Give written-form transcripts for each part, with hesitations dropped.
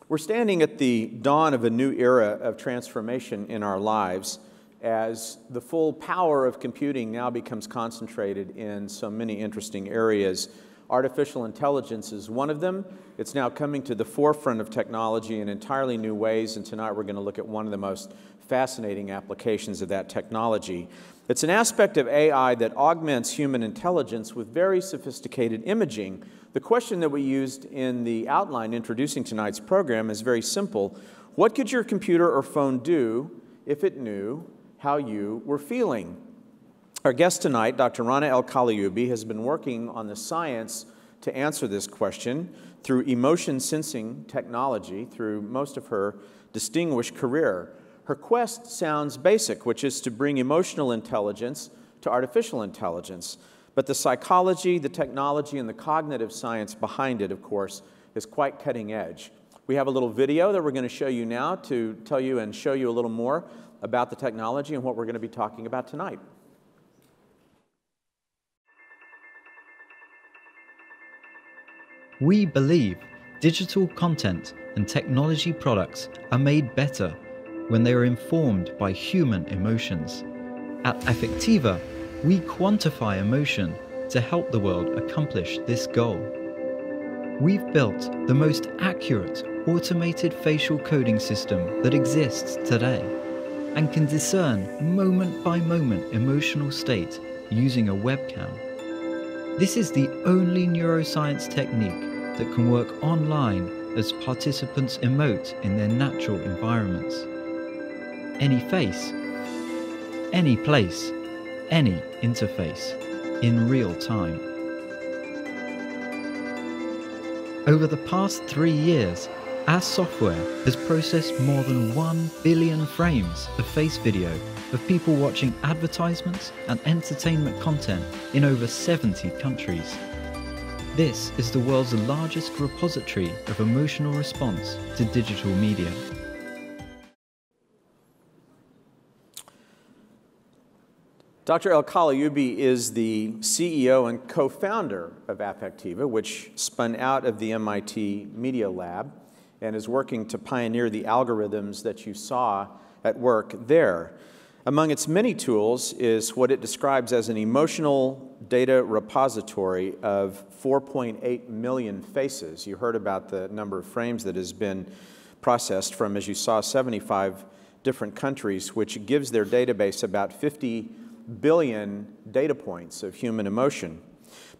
We're standing at the dawn of a new era of transformation in our lives as the full power of computing now becomes concentrated in so many interesting areas. Artificial intelligence is one of them. It's now coming to the forefront of technology in entirely new ways, and tonight we're going to look at one of the most fascinating applications of that technology. It's an aspect of AI that augments human intelligence with very sophisticated imaging. The question that we used in the outline introducing tonight's program is very simple. What could your computer or phone do if it knew how you were feeling? Our guest tonight, Dr. Rana El-Khalioumi, has been working on the science to answer this question through emotion sensing technology through most of her distinguished career. Her quest sounds basic, which is to bring emotional intelligence to artificial intelligence. But the psychology, the technology, and the cognitive science behind it, of course, is quite cutting edge. We have a little video that we're going to show you now to tell you and show you a little more about the technology and what we're going to be talking about tonight. We believe digital content and technology products are made better when they are informed by human emotions. At Affectiva, we quantify emotion to help the world accomplish this goal. We've built the most accurate automated facial coding system that exists today and can discern moment-by-moment emotional state using a webcam. This is the only neuroscience technique that can work online as participants emote in their natural environments. Any face, any place, any interface, in real time. Over the past 3 years, our software has processed more than 1 billion frames of face video of people watching advertisements and entertainment content in over 70 countries. This is the world's largest repository of emotional response to digital media. Dr. El-Khalioumi is the CEO and co-founder of Affectiva, which spun out of the MIT Media Lab and is working to pioneer the algorithms that you saw at work there. Among its many tools is what it describes as an emotional data repository of 4.8 million faces. You heard about the number of frames that has been processed from, as you saw, 75 different countries, which gives their database about 50 billion data points of human emotion.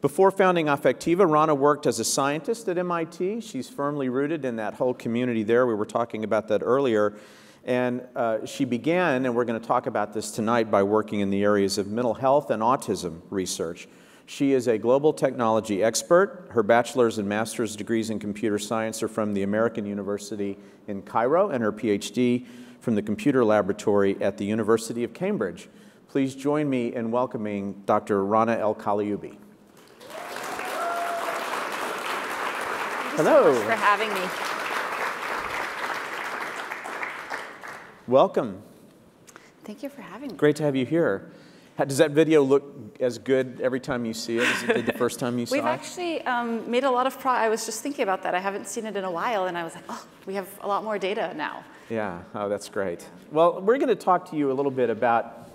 Before founding Affectiva, Rana worked as a scientist at MIT. She's firmly rooted in that whole community there. We were talking about that earlier. And she began, and we're going to talk about this tonight, by working in the areas of mental health and autism research. She is a global technology expert. Her bachelor's and master's degrees in computer science are from the American University in Cairo, and her PhD from the Computer Laboratory at the University of Cambridge. Please join me in welcoming Dr. Rana El-Khalioumi. Hello. Thank you so much for having me. Welcome. Thank you for having me. Great to have you here. Does that video look as good every time you see it as it did the first time you saw it? We've actually made a lot of progress. I was just thinking about that. I haven't seen it in a while, and I was like, oh, we have a lot more data now. Yeah, oh, that's great. Well, we're going to talk to you a little bit about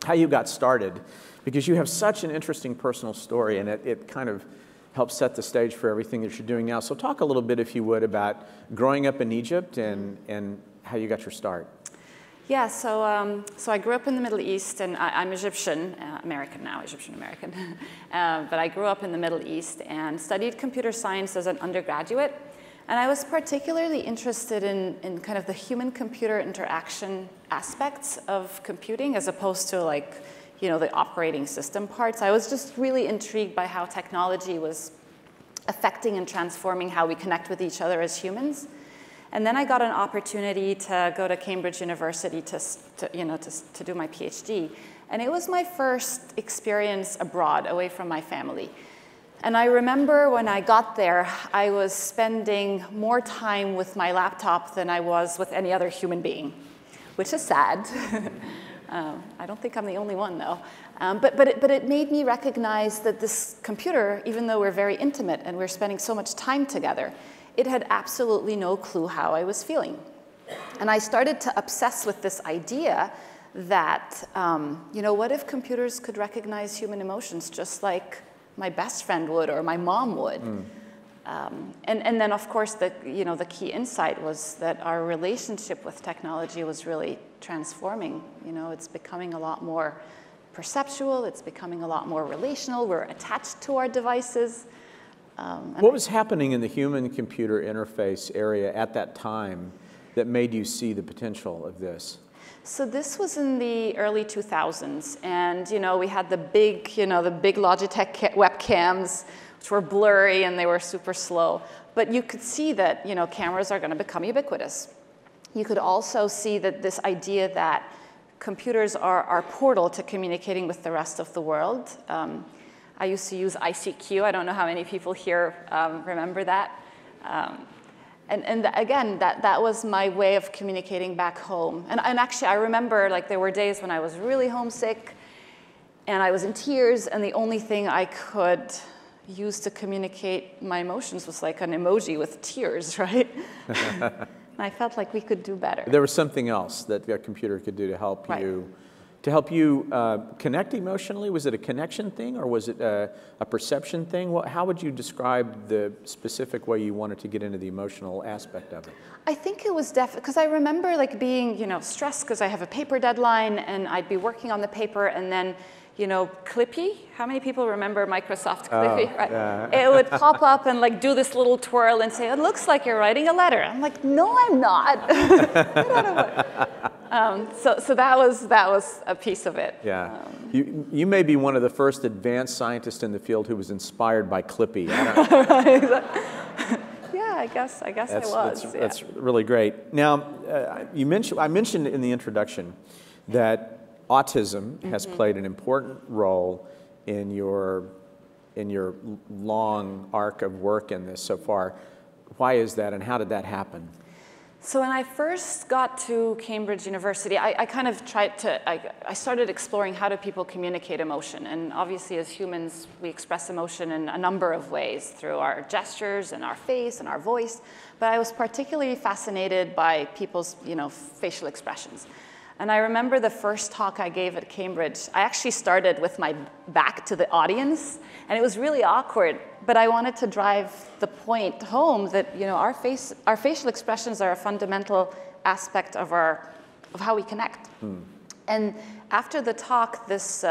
how you got started, because you have such an interesting personal story, and it kind of helps set the stage for everything that you're doing now. So talk a little bit, if you would, about growing up in Egypt and how you got your start. Yeah, so I grew up in the Middle East, and I'm Egyptian, American now, Egyptian-American. But I grew up in the Middle East and studied computer science as an undergraduate. And I was particularly interested in kind of the human-computer interaction aspects of computing, as opposed to, like, you know, the operating system parts. I was just really intrigued by how technology was affecting and transforming how we connect with each other as humans. And then I got an opportunity to go to Cambridge University to do my PhD. And it was my first experience abroad, away from my family. And I remember when I got there, I was spending more time with my laptop than I was with any other human being, which is sad. I don't think I'm the only one, though. But it made me recognize that this computer, even though we're very intimate and we're spending so much time together, it had absolutely no clue how I was feeling. And I started to obsess with this idea that, what if computers could recognize human emotions just like my best friend would or my mom would? And then, of course, the key insight was that our relationship with technology was really transforming. It's becoming a lot more perceptual. It's becoming a lot more relational. We're attached to our devices. What was happening in the human-computer interface area at that time that made you see the potential of this? So this was in the early 2000s, and we had the big Logitech webcams, which were blurry and they were super slow. But you could see that cameras are going to become ubiquitous. You could also see that this idea that computers are our portal to communicating with the rest of the world. I used to use ICQ. I don't know how many people here remember that. And again, that was my way of communicating back home. And actually, I remember there were days when I was really homesick and I was in tears, and the only thing I could use to communicate my emotions was like an emoji with tears, right? And I felt like we could do better. There was something else that a computer could do to help you. To help you connect emotionally? Was it a connection thing, or was it a perception thing? How would you describe the specific way you wanted to get into the emotional aspect of it? I think it was definitely, because I remember being stressed because I have a paper deadline and I'd be working on the paper, and then Clippy. How many people remember Microsoft Clippy? Oh, right? yeah. It would pop up and do this little twirl and say, "It looks like you're writing a letter." I'm like, "No, I'm not." So that was a piece of it. Yeah, you may be one of the first advanced scientists in the field who was inspired by Clippy. Yeah, I guess I was. That's really great. Now, I mentioned in the introduction that autism has played an important role in your long arc of work in this so far. Why is that, and how did that happen? So when I first got to Cambridge University, I kind of I started exploring how do people communicate emotion. And obviously as humans, we express emotion in a number of ways, through our gestures and our face and our voice. But I was particularly fascinated by people's facial expressions. And I remember the first talk I gave at Cambridge, I actually started with my back to the audience, and it was really awkward, but I wanted to drive the point home that our facial expressions are a fundamental aspect of how we connect. And after the talk, this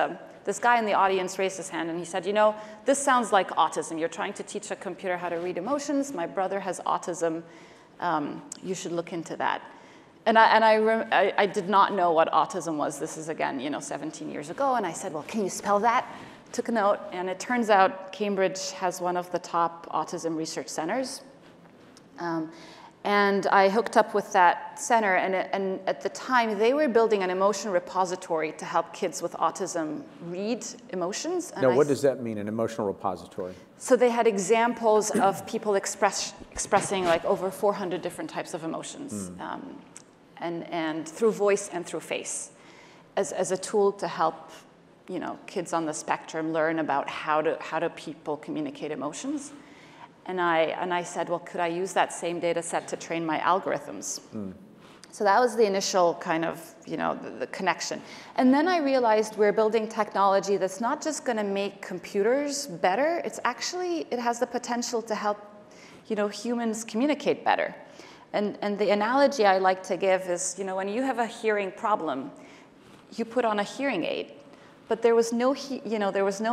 guy in the audience raised his hand and he said, "This sounds like autism. You're trying to teach a computer how to read emotions. My brother has autism. You should look into that." And I did not know what autism was. This is, again, 17 years ago. And I said, "Well, can you spell that?" Took a note. And it turns out Cambridge has one of the top autism research centers. And I hooked up with that center. And at the time, they were building an emotion repository to help kids with autism read emotions. And now, what does that mean, an emotional repository? So they had examples of people expressing over 400 different types of emotions. And through voice and through face, as a tool to help kids on the spectrum learn about how do people communicate emotions. And I said, well, could I use that same data set to train my algorithms? So that was the initial kind of the connection. And then I realized we're building technology that's not just going to make computers better. It has the potential to help humans communicate better. And the analogy I like to give is, when you have a hearing problem, you put on a hearing aid, but there was no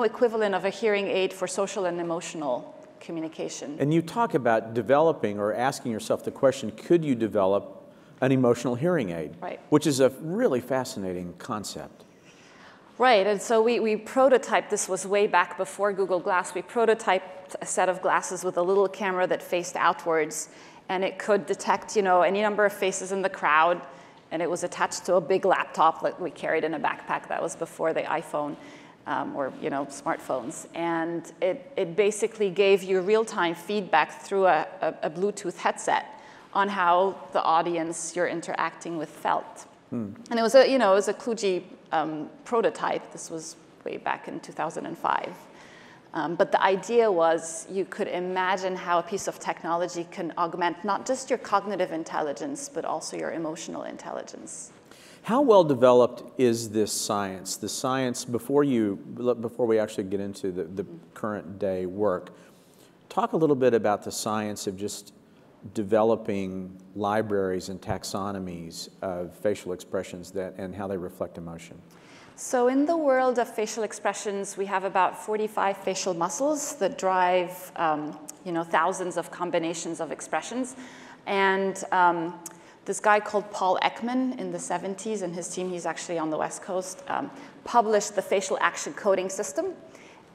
equivalent of a hearing aid for social and emotional communication. And you talk about developing or asking yourself the question, could you develop an emotional hearing aid? Right. Which is a really fascinating concept. Right, and so we prototyped, this was way back before Google Glass, we prototyped a set of glasses with a little camera that faced outwards, and it could detect, any number of faces in the crowd, and it was attached to a big laptop that we carried in a backpack. That was before the iPhone or smartphones. And it basically gave you real-time feedback through a Bluetooth headset on how the audience you're interacting with felt. And it was a kludgy prototype. This was way back in 2005. But the idea was you could imagine how a piece of technology can augment not just your cognitive intelligence, but also your emotional intelligence. How well developed is this science? The science, before we actually get into the current day work, talk a little bit about the science of just developing libraries and taxonomies of facial expressions and how they reflect emotion. So in the world of facial expressions, we have about 45 facial muscles that drive thousands of combinations of expressions. And this guy called Paul Ekman in the 70s, and his team, he's actually on the West Coast, published the facial action coding system.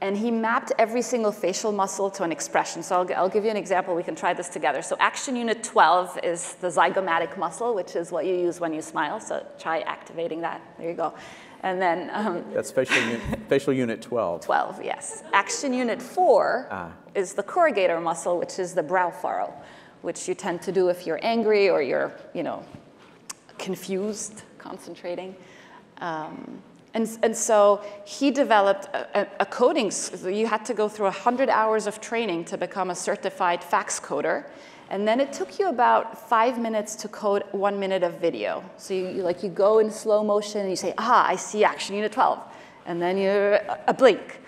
And he mapped every single facial muscle to an expression. So I'll give you an example. We can try this together. So action unit 12 is the zygomatic muscle, which is what you use when you smile. So try activating that. There you go. And then that's facial unit 12. 12, yes. Action unit 4 is the corrugator muscle, which is the brow furrow, which you tend to do if you're angry or you're, confused, concentrating. And so he developed a coding. So you had to go through 100 hours of training to become a certified fax coder. And then it took you about 5 minutes to code 1 minute of video. So you go in slow motion and you say, I see action unit 12. And then you're a blink.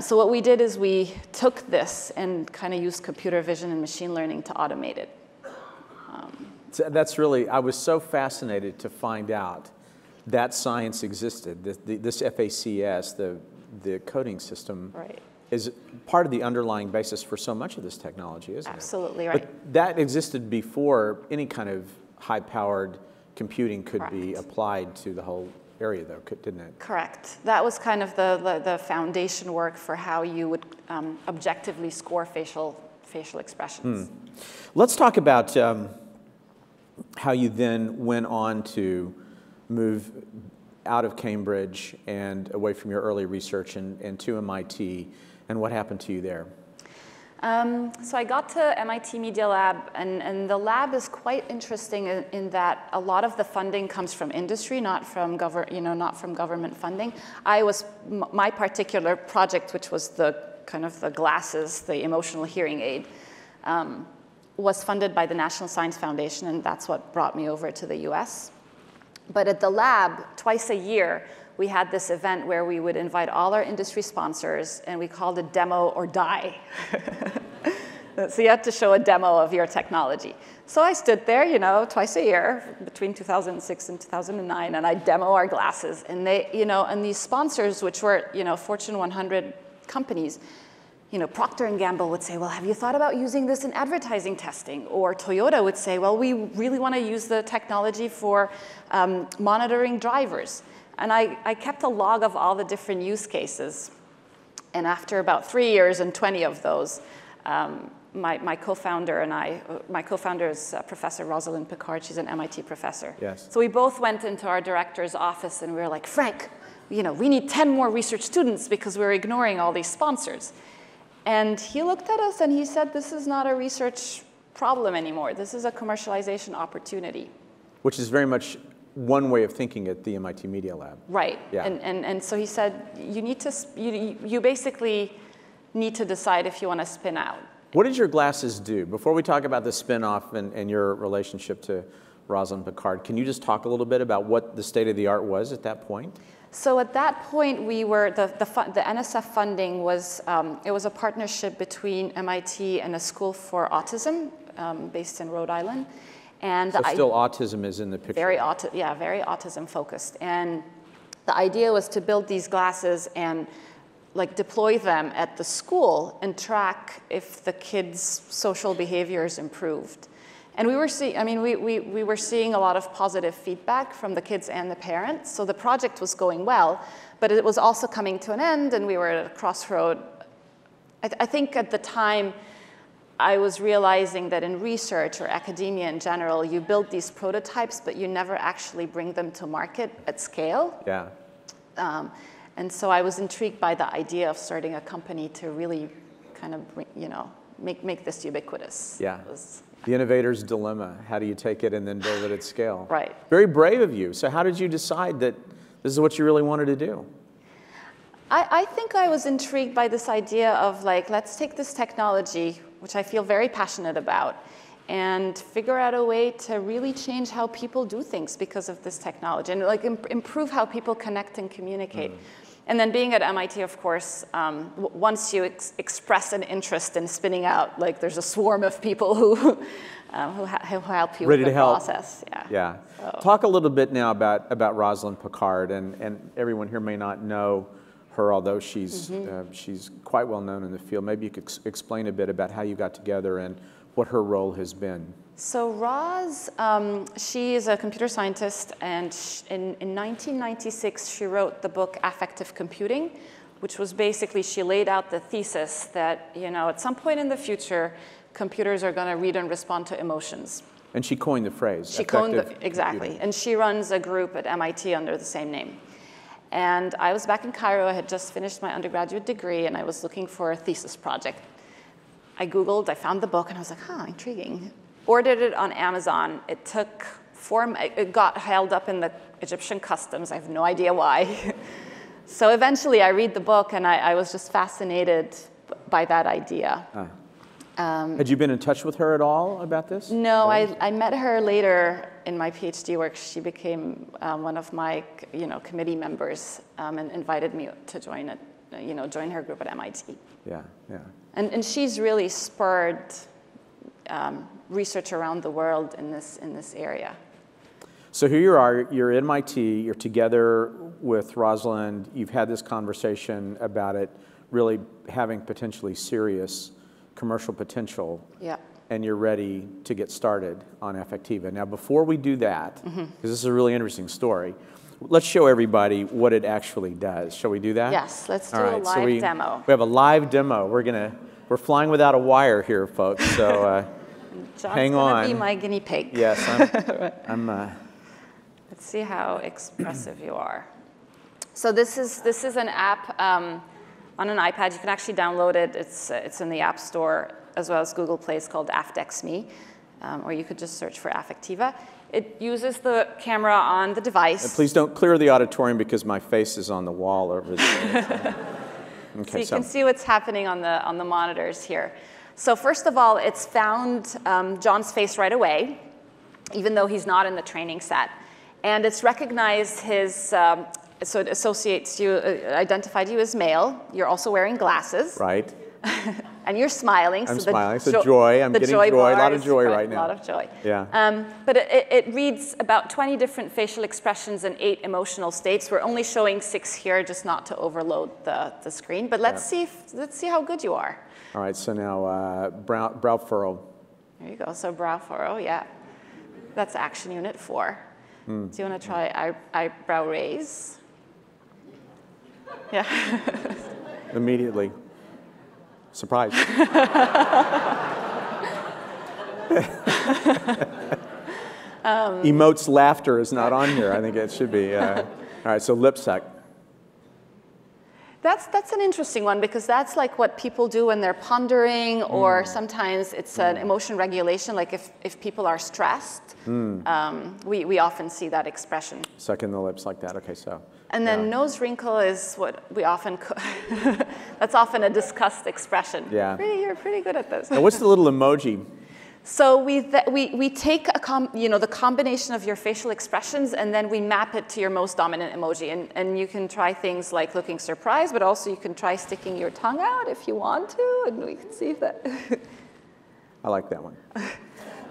So what we did is we took this and kind of used computer vision and machine learning to automate it. So that's really, I was so fascinated to find out that science existed. This FACS, the coding system, right, is part of the underlying basis for so much of this technology, isn't it? Absolutely right. But that existed before any kind of high-powered computing could Correct. be applied to the whole area, though, didn't it? Correct. That was kind of the foundation work for how you would objectively score facial expressions. Let's talk about how you then went on to move out of Cambridge and away from your early research and to MIT, and what happened to you there? So I got to MIT Media Lab, and the lab is quite interesting in that a lot of the funding comes from industry, not from government funding. My particular project, which was the glasses, the emotional hearing aid, was funded by the National Science Foundation, and that's what brought me over to the US. But at the lab, twice a year, we had this event where we would invite all our industry sponsors, and we called it Demo or Die. So you had to show a demo of your technology. So I stood there, twice a year between 2006 and 2009, and I'd demo our glasses. And they, and these sponsors, which were, Fortune 100 companies, Procter & Gamble would say, well, have you thought about using this in advertising testing? Or Toyota would say, well, we really want to use the technology for monitoring drivers. And I kept a log of all the different use cases. And after about 3 years and 20 of those, my co-founder and my co-founder is Professor Rosalind Picard. She's an MIT professor. Yes. So we both went into our director's office and we were like, Frank, we need 10 more research students because we're ignoring all these sponsors. And he looked at us and he said, this is not a research problem anymore. This is a commercialization opportunity. Which is very much one way of thinking at the MIT Media Lab. Right. Yeah. And so he said, you basically need to decide if you want to spin out. What did your glasses do? Before we talk about the spin-off and your relationship to Rosalind Picard, can you just talk a little bit about what the state of the art was at that point? So at that point, we were the Nsf Funding was it was a partnership between MIT and a school for autism based in Rhode Island, and so still autism is in the picture. Very autism focused, and the idea was to build these glasses and deploy them at the school and track if the kids' social behaviors improved. And we were seeing a lot of positive feedback from the kids and the parents. So the project was going well, but it was also coming to an end, and we were at a crossroad. I think at the time, I was realizing that in research or academia in general, you build these prototypes, but you never actually bring them to market at scale. Yeah. And so I was intrigued by the idea of starting a company to really kind of, make this ubiquitous. Yeah. The innovator's dilemma. How do you take it and then build it at scale? Right. Very brave of you. So how did you decide that this is what you really wanted to do? I think I was intrigued by this idea of like, let's take this technology, which I feel very passionate about, and figure out a way to really change how people do things because of this technology, and like improve how people connect and communicate. And then being at MIT, of course, once you express an interest in spinning out, like there's a swarm of people who help you Ready with the to help. process. Yeah. Yeah. So. Talk a little bit now about Rosalind Picard, and everyone here may not know her, although she's quite well known in the field. Maybe you could explain a bit about how you got together and what her role has been. So Roz, she is a computer scientist, and in 1996 she wrote the book Affective Computing, which was basically, she laid out the thesis that, you know, at some point in the future, computers are going to read and respond to emotions. And she coined the phrase. She coined exactly, and she runs a group at MIT under the same name. And I was back in Cairo. I had just finished my undergraduate degree, and I was looking for a thesis project. I Googled, I found the book, and I was like, huh, intriguing. Ordered it on Amazon. It took it got held up in the Egyptian customs. I have no idea why. So eventually I read the book, and I was just fascinated by that idea. Had you been in touch with her at all about this? No, I met her later in my PhD work. She became one of my committee members and invited me to join her group at MIT. Yeah, yeah. And she's really spurred research around the world in this area. So here you are, you're at MIT, you're together with Rosalind, you've had this conversation about it really having potentially serious commercial potential, yeah, and you're ready to get started on Affectiva. Now, before we do that, because this is a really interesting story, let's show everybody what it actually does. Shall we do that? Yes, let's do a live demo. We have a live demo. We're flying without a wire here, folks, so hang on. John's gonna be my guinea pig. Yes, I'm Let's see how expressive you are. So this is an app on an iPad. You can actually download it. It's in the App Store as well as Google Play. It's called AffDexMe, or you could just search for Affectiva. It uses the camera on the device. And please don't clear the auditorium because my face is on the wall over there. Okay, so you can see what's happening on the monitors here. So first of all, it's found John's face right away, even though he's not in the training set. And it's recognized his, so it associates you, identified you as male. You're also wearing glasses. Right. And you're smiling. I'm smiling, so joy, I'm getting joy, a lot of joy right now. A lot of joy. Yeah. But it reads about 20 different facial expressions and 8 emotional states. We're only showing 6 here, just not to overload the screen. But let's see how good you are. All right, so now brow furrow. There you go, so brow furrow, yeah. That's action unit 4. Do you want to try eyebrow raise? Yeah. Immediately. Surprise. Emotes laughter is not on here. I think it should be. All right, so lip suck. That's an interesting one because that's like what people do when they're pondering, or sometimes it's an emotion regulation, like if people are stressed, we often see that expression. Sucking the lips like that, okay, so. And then nose wrinkle is what we often, that's often a disgust expression. Yeah. You're pretty good at this. Now what's the little emoji? So we take the combination of your facial expressions, and then we map it to your most dominant emoji. And you can try things like looking surprised, but also you can try sticking your tongue out if you want to, and we can see if that. I like that one.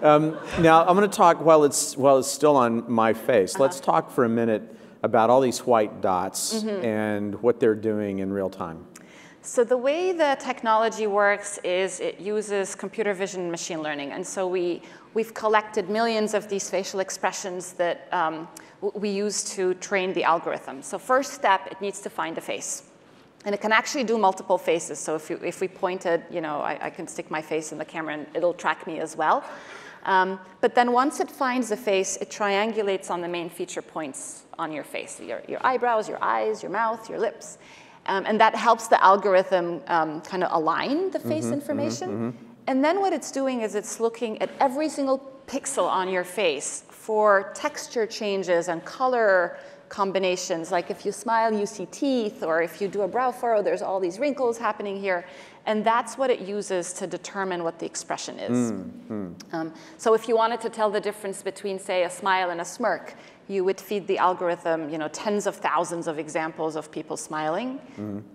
Now I'm going to talk while it's still on my face. Let's talk for a minute about all these white dots and what they're doing in real time. So the way the technology works is it uses computer vision and machine learning. And so we've collected millions of these facial expressions that we use to train the algorithm. So first step, it needs to find a face. And it can actually do multiple faces. So if we pointed, I can stick my face in the camera and it'll track me as well. But then once it finds a face, it triangulates on the main feature points on your face. Your eyebrows, your eyes, your mouth, your lips. And that helps the algorithm kind of align the face information. And then what it's doing is it's looking at every single pixel on your face for texture changes and color combinations. Like if you smile, you see teeth, or if you do a brow furrow, there's all these wrinkles happening here. And that's what it uses to determine what the expression is. So if you wanted to tell the difference between, say, a smile and a smirk, you would feed the algorithm, tens of thousands of examples of people smiling,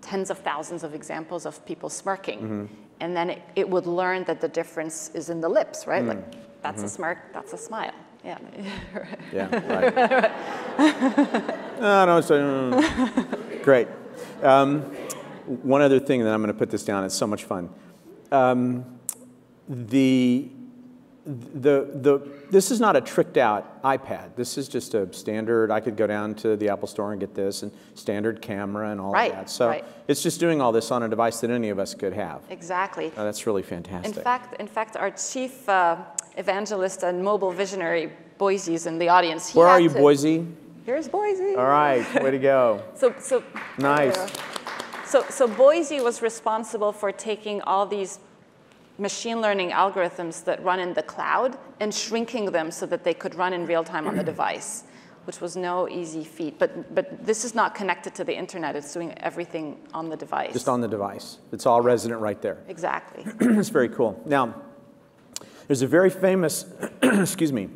tens of thousands of examples of people smirking. And then it would learn that the difference is in the lips, right? Like, that's a smirk, that's a smile. Yeah. Yeah, right. Great. One other thing, and then I'm going to put this down. It's so much fun. This is not a tricked out iPad. This is just a standard. I could go down to the Apple Store and get this, and standard camera and all of that. So it's just doing all this on a device that any of us could have. Exactly. That's really fantastic. In fact, our chief evangelist and mobile visionary, Boise, is in the audience. Where are you, Boise? Here's Boise. All right, way to go. So nice. So Boise was responsible for taking all these machine learning algorithms that run in the cloud and shrinking them so that they could run in real time on the device, which was no easy feat. But this is not connected to the internet. It's doing everything on the device. Just on the device. It's all resident right there. Exactly. It's very cool. Now, there's a very famous, excuse me,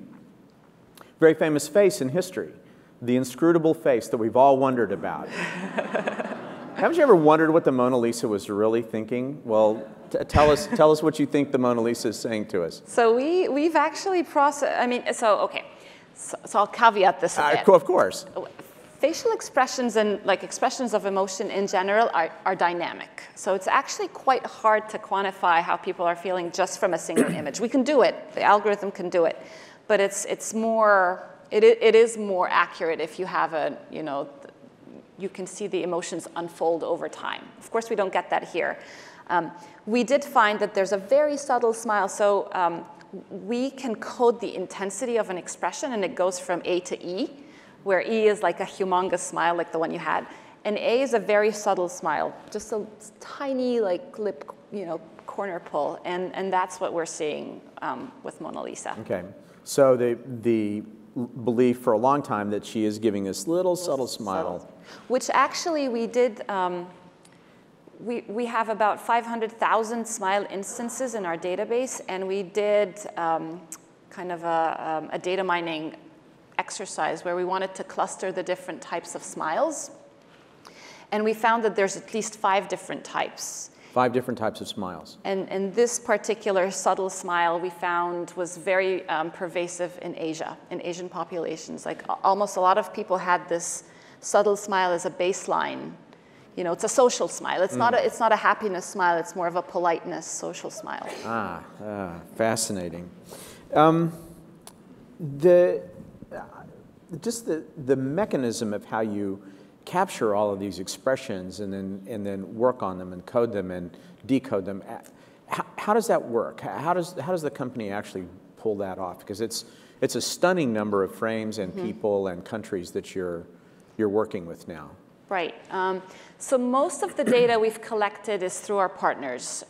very famous face in history, the inscrutable face that we've all wondered about. Haven't you ever wondered what the Mona Lisa was really thinking? Well, tell us what you think the Mona Lisa is saying to us. So we've actually processed, so I'll caveat this a bit. Of course. Facial expressions and expressions of emotion in general are dynamic. So it's actually quite hard to quantify how people are feeling just from a single image. We can do it, the algorithm can do it, but it is more accurate if you have you can see the emotions unfold over time. Of course, we don't get that here. We did find that there's a very subtle smile. So we can code the intensity of an expression, and it goes from A to E, where E is like a humongous smile, like the one you had. And A is a very subtle smile, just a tiny lip, corner pull. And that's what we're seeing with Mona Lisa. Okay. So the belief for a long time that she is giving this little subtle smile. Which actually we did, we have about 500,000 smile instances in our database, and we did kind of a data mining exercise where we wanted to cluster the different types of smiles. And we found that there's at least 5 different types. 5 different types of smiles. And this particular subtle smile we found was very pervasive in Asia, in Asian populations. Almost a lot of people had this subtle smile as a baseline. It's a social smile. It's not a happiness smile. It's more of a politeness social smile. Fascinating. Just the mechanism of how you capture all of these expressions and then work on them and code them and decode them. How does that work? How does the company actually pull that off? Because it's a stunning number of frames and people and countries that you're working with now. Right. So most of the data we've collected is through our partners.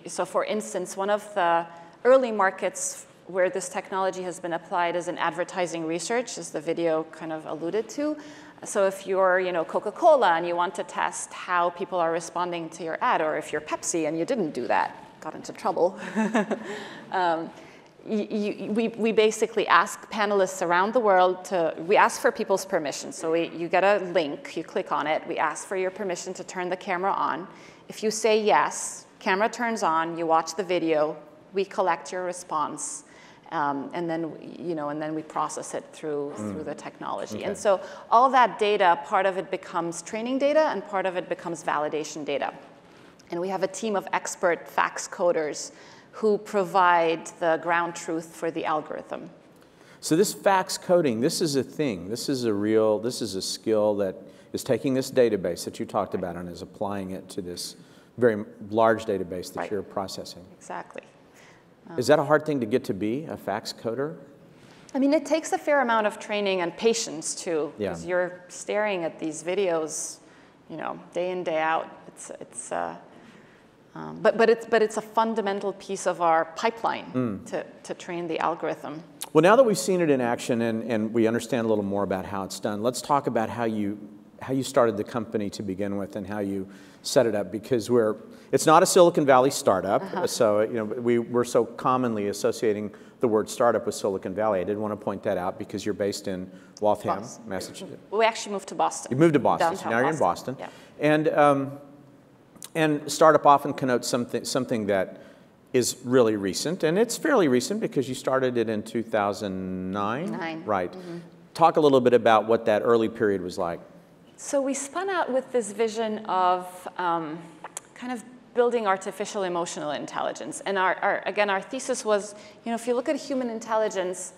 So for instance, one of the early markets where this technology has been applied is in advertising research, as the video kind of alluded to. So if you're Coca-Cola and you want to test how people are responding to your ad, or if you're Pepsi and you didn't do that, got into trouble, we basically ask panelists around the world we ask for people's permission. So you get a link, you click on it, we ask for your permission to turn the camera on. If you say yes, camera turns on, you watch the video, we collect your response. And then we process it through the technology. Okay. And so all that data, part of it becomes training data and part of it becomes validation data. And we have a team of expert fax coders who provide the ground truth for the algorithm. So this fax coding, this is a thing. This is a skill that is taking this database that you talked about and is applying it to this very large database that you're processing. Exactly. Is that a hard thing to get to be, a fax coder? I mean, it takes a fair amount of training and patience too, because you're staring at these videos, day in, day out. But it's a fundamental piece of our pipeline to train the algorithm. Well, now that we've seen it in action and we understand a little more about how it's done, let's talk about how you started the company to begin with and how you set it up, because it's not a Silicon Valley startup, so we're so commonly associating the word startup with Silicon Valley. I did want to point that out because you're based in Waltham, Massachusetts. We actually moved to Boston. You moved to Boston, Downtown so now you're in Boston. Yeah. And startup often connotes something that is really recent, and it's fairly recent because you started it in 2009? Right. Talk a little bit about what that early period was like. So we spun out with this vision of kind of building artificial emotional intelligence. And our thesis was, if you look at human intelligence,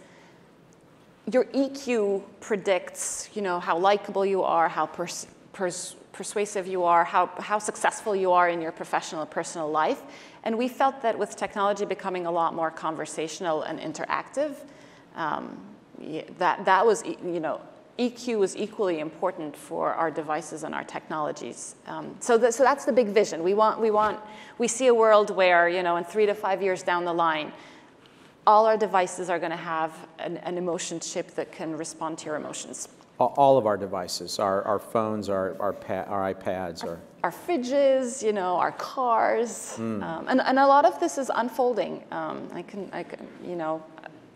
your EQ predicts, how likable you are, how persuasive you are, how successful you are in your professional, personal life. And we felt that with technology becoming a lot more conversational and interactive, that was, EQ was equally important for our devices and our technologies. So that's the big vision. We see a world where, in 3 to 5 years down the line, all our devices are going to have an emotion chip that can respond to your emotions. All of our devices, our phones, our iPads, our fridges, our cars, and a lot of this is unfolding.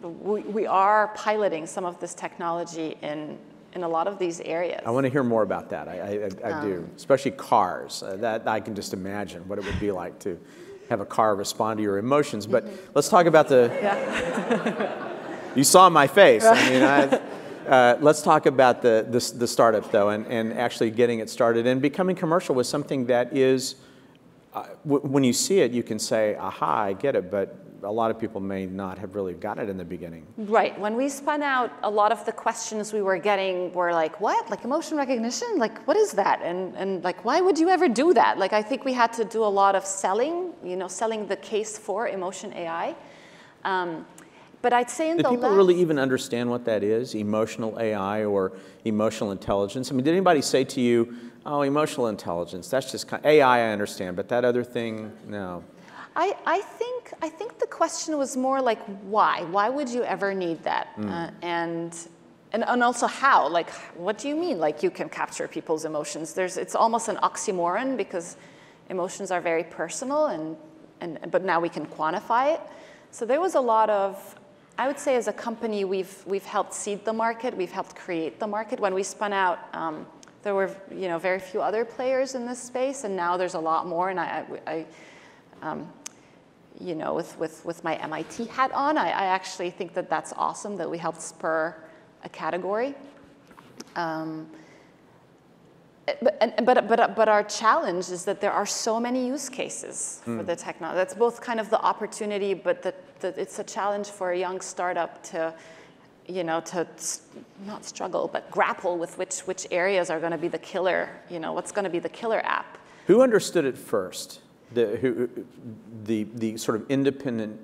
We are piloting some of this technology in a lot of these areas. I want to hear more about that. I do, especially cars. That I can just imagine what it would be like to have a car respond to your emotions. But let's talk about the. Yeah. You saw my face. Let's talk about the startup though, and actually getting it started and becoming commercial was something that is. When you see it, you can say, "Aha, I get it," but a lot of people may not have really got it in the beginning. Right. When we spun out, a lot of the questions we were getting were like, what? Like emotion recognition? Like, what is that? And like, why would you ever do that? Like, I think we had to do a lot of selling, selling the case for emotion AI. But I'd say in the last... Do people really even understand what that is, emotional AI or emotional intelligence? I mean, did anybody say to you, oh, emotional intelligence, that's just AI I understand, but that other thing, no. I think the question was more like, why? Why would you ever need that? And also how? Like, what do you mean? Like, you can capture people's emotions. It's almost an oxymoron because emotions are very personal, but now we can quantify it. So there was a lot of, I would say as a company, we've helped seed the market. We've helped create the market. When we spun out, there were very few other players in this space, and now there's a lot more. And with my MIT hat on, I actually think that that's awesome that we helped spur a category. But our challenge is that there are so many use cases for the technology. That's both kind of the opportunity, but that it's a challenge for a young startup to not struggle, but grapple with which areas are going to be the killer. What's going to be the killer app? Who understood it first? The sort of independent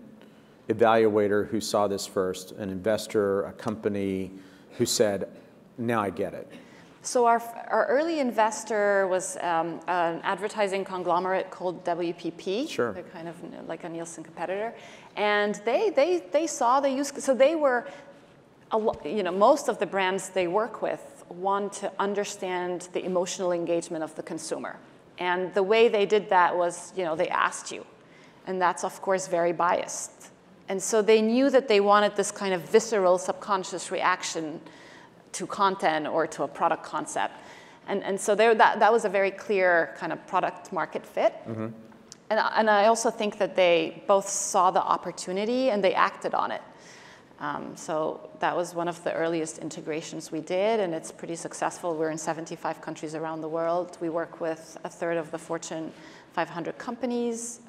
evaluator who saw this first, an investor, a company who said, now I get it. So our early investor was an advertising conglomerate called WPP. Sure. They're kind of like a Nielsen competitor. And they saw the use, so they were, most of the brands they work with want to understand the emotional engagement of the consumer. And the way they did that was, they asked you. And that's, of course, very biased. And so they knew that they wanted this kind of visceral, subconscious reaction to content or to a product concept. And so that was a very clear kind of product market fit. Mm-hmm. And I also think that they both saw the opportunity and they acted on it. So that was one of the earliest integrations we did, and it's pretty successful. We're in 75 countries around the world. We work with a third of the Fortune 500 companies.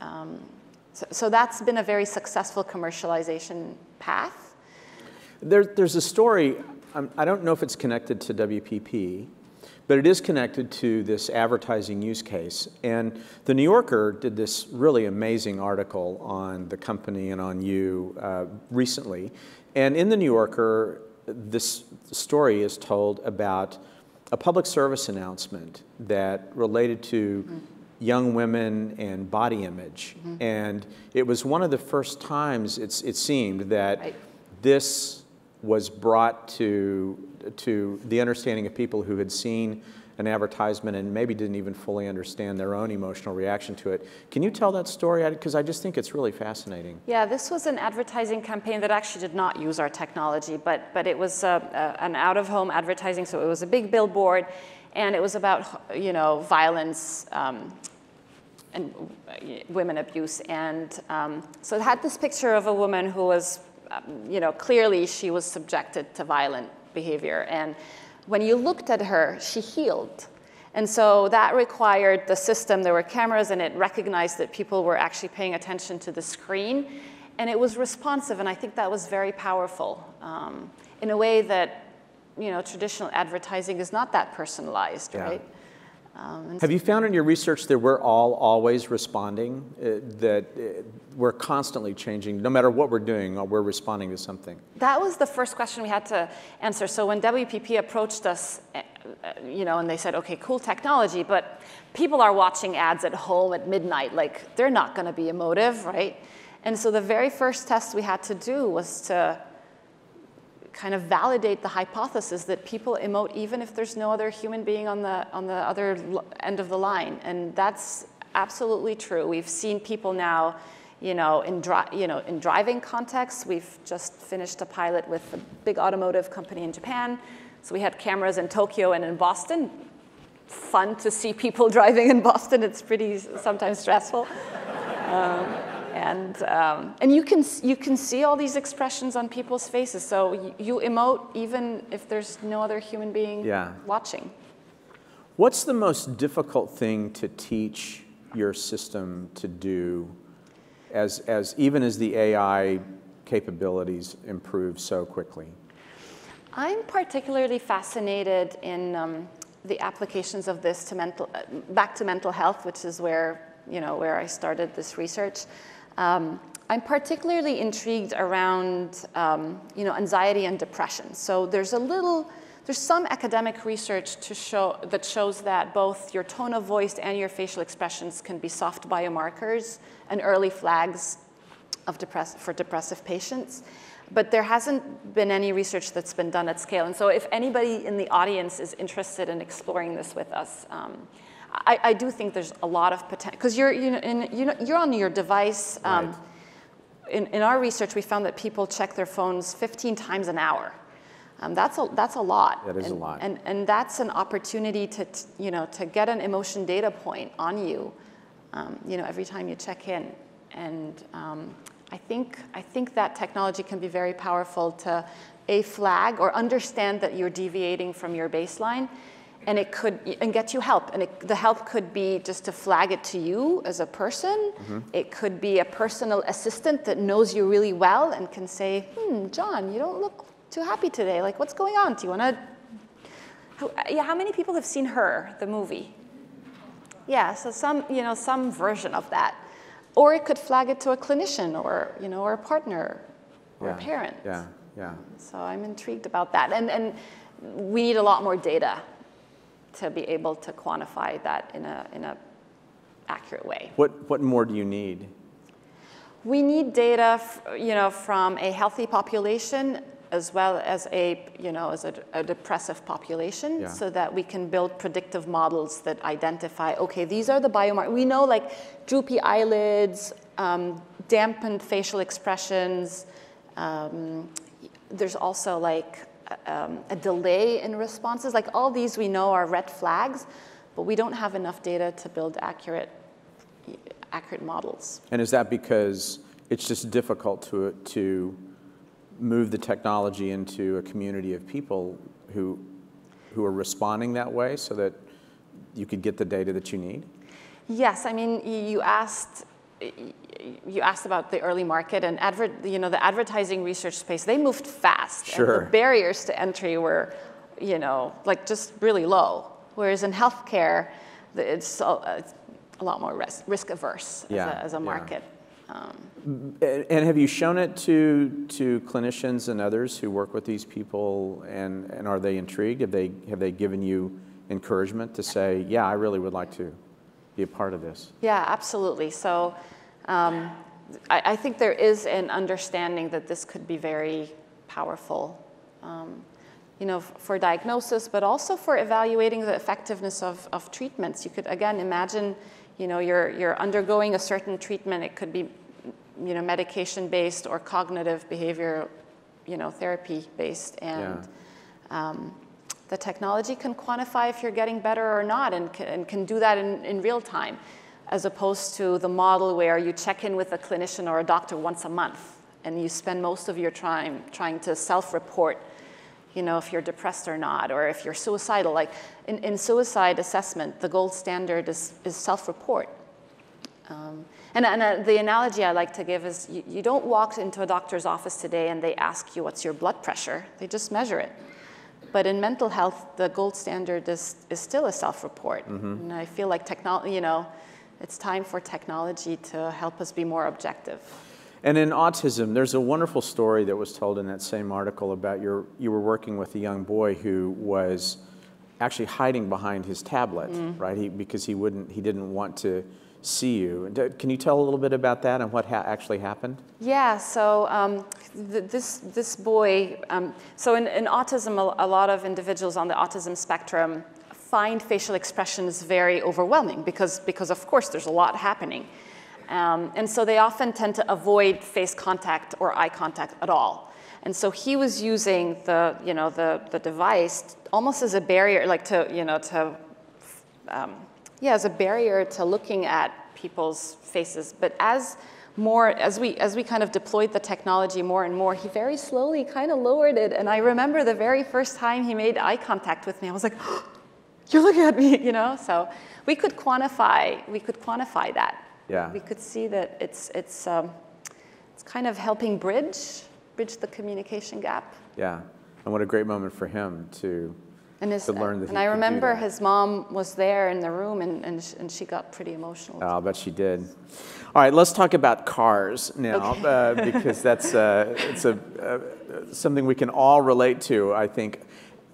So that's been a very successful commercialization path. There's a story, I don't know if it's connected to WPP, but it is connected to this advertising use case. And the New Yorker did this really amazing article on the company and on you recently. And in the New Yorker, this story is told about a public service announcement that related to young women and body image. And it was one of the first times it seemed that this was brought to the understanding of people who had seen an advertisement and maybe didn't even fully understand their own emotional reaction to it. Can you tell that story? Because I just think it's really fascinating. Yeah, this was an advertising campaign that actually did not use our technology, but it was an out-of-home advertising, so it was a big billboard, and it was about, you know, violence and women abuse. And so it had this picture of a woman who was, you know, clearly she was subjected to violent behavior. And when you looked at her, she healed. And so that required the system. There were cameras, and it recognized that people were actually paying attention to the screen. And it was responsive, and I think that was very powerful in a way that, you know, traditional advertising is not that personalized, yeah. right? Have you found in your research that we're all always responding, that we're constantly changing, no matter what we're doing, we're responding to something? That was the first question we had to answer. So when WPP approached us, you know, and they said, okay, cool technology, but people are watching ads at home at midnight, like they're not going to be emotive, right? And so the very first test we had to do was to kind of validate the hypothesis that people emote even if there's no other human being on the other end of the line. And that's absolutely true. We've seen people now, you know, in driving contexts. We've just finished a pilot with a big automotive company in Japan. So we had cameras in Tokyo and in Boston. Fun to see people driving in Boston. It's pretty sometimes stressful. And you can see all these expressions on people's faces. So you emote even if there's no other human being watching. What's the most difficult thing to teach your system to do even as the AI capabilities improve so quickly? I'm particularly fascinated in the applications of this to back to mental health, which is where I started this research. I'm particularly intrigued around, anxiety and depression. So there's some academic research that shows that both your tone of voice and your facial expressions can be soft biomarkers and early flags for depressive patients. But there hasn't been any research that's been done at scale. And so if anybody in the audience is interested in exploring this with us, I do think there's a lot of potential, because you're on your device. Right. In our research, we found that people check their phones 15 times an hour. That's a lot. That is a lot. And that's an opportunity to get an emotion data point on you, every time you check in. And I think that technology can be very powerful to flag or understand that you're deviating from your baseline. And get you help. And the help could be just to flag it to you as a person. Mm-hmm. It could be a personal assistant that knows you really well and can say, John, you don't look too happy today. Like, what's going on? Do you want to? How many people have seen Her, the movie? Yeah, so some version of that. Or it could flag it to a clinician or a partner or a parent. Yeah, yeah. So I'm intrigued about that. And we need a lot more data to be able to quantify that in a accurate way. What more do you need? We need data, from a healthy population as well as a depressive population, so that we can build predictive models that identify, okay, these are the biomarkers. We know, like, droopy eyelids, dampened facial expressions. There's also, like, a delay in responses. Like, all these we know are red flags, but we don't have enough data to build accurate models. And is that because it's just difficult to move the technology into a community of people who are responding that way so that you could get the data that you need? Yes, I mean, you asked about the early market, and the advertising research space, they moved fast. Sure. And the barriers to entry were, just really low. Whereas in healthcare, it's a lot more risk averse as a market. And have you shown it to clinicians and others who work with these people, and are they intrigued? Have they given you encouragement to say, yeah, I really would like to be a part of this? Yeah, absolutely. So I think there is an understanding that this could be very powerful, you know, for diagnosis, but also for evaluating the effectiveness of treatments. You could, again, imagine, you know, you're undergoing a certain treatment. It could be, you know, medication-based or cognitive behavior, you know, therapy-based. And the technology can quantify if you're getting better or not, and can do that in real time, as opposed to the model where you check in with a clinician or a doctor once a month, and you spend most of your time trying to self-report, you know, if you're depressed or not, or if you're suicidal. Like in suicide assessment, the gold standard is self-report. And the analogy I like to give is you don't walk into a doctor's office today and they ask you what's your blood pressure. They just measure it. But in mental health, the gold standard is still a self-report. And I feel like you know, it's time for technology to help us be more objective. And in autism, there's a wonderful story that was told in that same article about you were working with a young boy who was actually hiding behind his tablet, right? Because he didn't want to see you. Can you tell a little bit about that and what actually happened? Yeah, so this boy, so in autism, a lot of individuals on the autism spectrum find facial expressions very overwhelming because of course there's a lot happening. And so they often tend to avoid face contact or eye contact at all. And so he was using the device almost as a barrier, like as a barrier to looking at people's faces. But as we kind of deployed the technology more and more, he very slowly kind of lowered it. And I remember the very first time he made eye contact with me, I was like, oh, "You're looking at me," you know. So we could quantify that. Yeah. We could see that it's kind of helping bridge the communication gap. Yeah, and what a great moment for him to learn that. And I remember his mom was there in the room, and she got pretty emotional. Oh, I'll bet she did. All right, let's talk about cars now, okay. Because that's something we can all relate to, I think.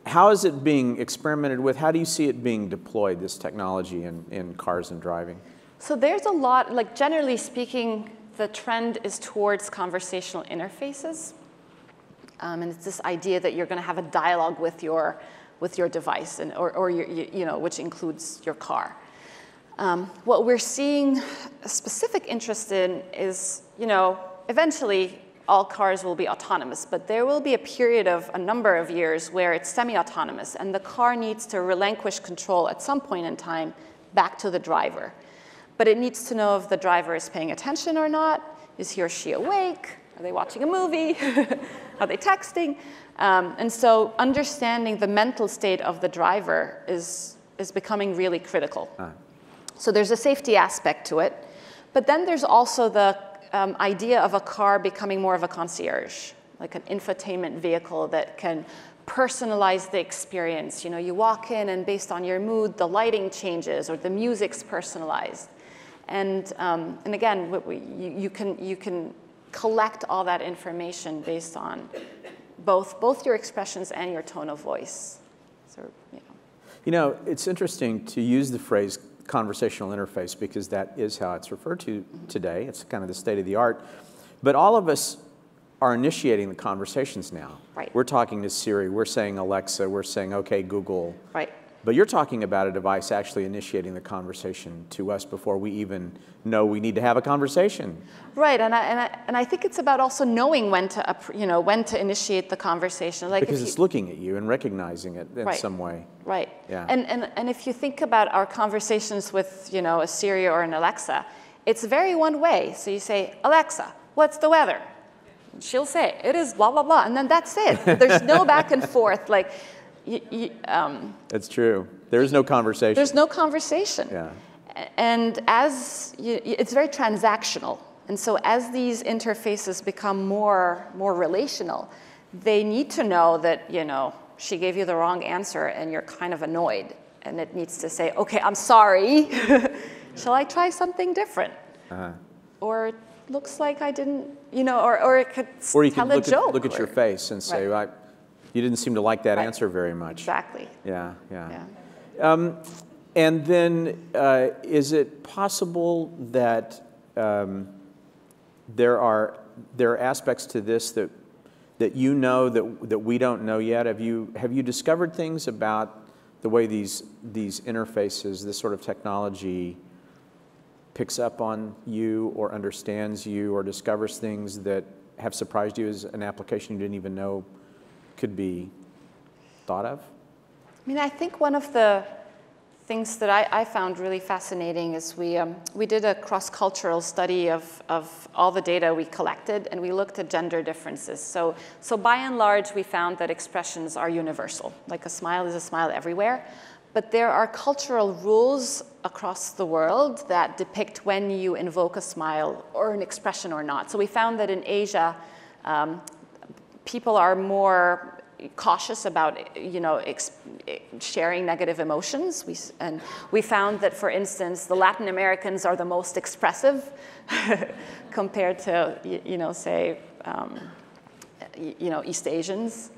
How is it being experimented with? How do you see it being deployed, this technology in cars and driving? So there's a lot, like generally speaking, the trend is towards conversational interfaces. And it's this idea that you're going to have a dialogue with your device, or you know, which includes your car. What we're seeing a specific interest in is, you know, eventually all cars will be autonomous, but there will be a period of a number of years where it's semi-autonomous, and the car needs to relinquish control at some point in time back to the driver. But it needs to know if the driver is paying attention or not. Is he or she awake? Are they watching a movie? Are they texting? And so understanding the mental state of the driver is becoming really critical. So there's a safety aspect to it. But then there's also the idea of a car becoming more of a concierge, like an infotainment vehicle that can personalize the experience. You know, you walk in and based on your mood, the lighting changes or the music's personalized. And again, you can collect all that information based on both your expressions and your tone of voice. So, you know, it's interesting to use the phrase conversational interface because that is how it's referred to today. It's kind of the state of the art. But all of us are initiating the conversations now. Right. We're talking to Siri. We're saying Alexa. We're saying, okay, Google. Right. But you're talking about a device actually initiating the conversation to us before we even know we need to have a conversation. Right, and I think it's about also knowing when to initiate the conversation. Like because it's looking at you and recognizing it in some way. Right. Yeah. And if you think about our conversations with a Siri or an Alexa, it's very one way. So you say, Alexa, what's the weather? She'll say, it is blah blah blah, and then that's it. There's no back and forth. Like. That's true. There is no conversation. There's no conversation. Yeah. And it's very transactional. And so as these interfaces become more relational, they need to know that, she gave you the wrong answer and you're kind of annoyed. And it needs to say, okay, I'm sorry. Shall I try something different? Or it looks like I didn't, or it could tell a joke. Look at your face and say, right. You didn't seem to like that answer very much. Exactly. Yeah. And then is it possible that there are aspects to this that that you know that we don't know yet? Have you discovered things about the way these interfaces, this sort of technology, picks up on you or understands you or discovers things that have surprised you as an application you didn't even know could be thought of? I mean, I think one of the things that I found really fascinating is we did a cross-cultural study of all the data we collected, and we looked at gender differences. So by and large, we found that expressions are universal. Like a smile is a smile everywhere. But there are cultural rules across the world that depict when you invoke a smile or an expression or not. So we found that in Asia, people are more cautious about, sharing negative emotions. We found that, for instance, the Latin Americans are the most expressive compared to, say, East Asians.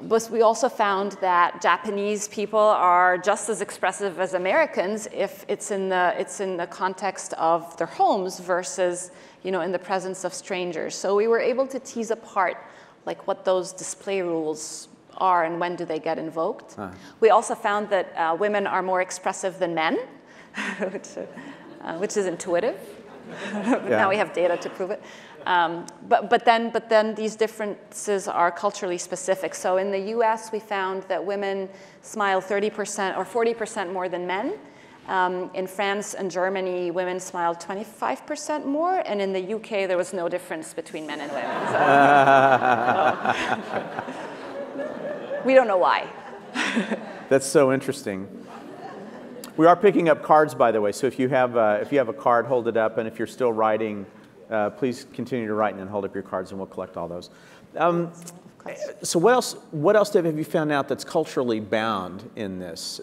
But we also found that Japanese people are just as expressive as Americans if it's in the context of their homes versus, in the presence of strangers. So we were able to tease apart like what those display rules are and when do they get invoked. We also found that women are more expressive than men, which is intuitive. But now we have data to prove it. But then these differences are culturally specific. So in the US, we found that women smile 30% or 40% more than men. In France and Germany, women smiled 25% more, and in the UK, there was no difference between men and women. So, we don't know why. That's so interesting. We are picking up cards, by the way, so if you have a card, hold it up, and if you're still writing, please continue to write and then hold up your cards, and we'll collect all those. So what else have you found out that's culturally bound in this,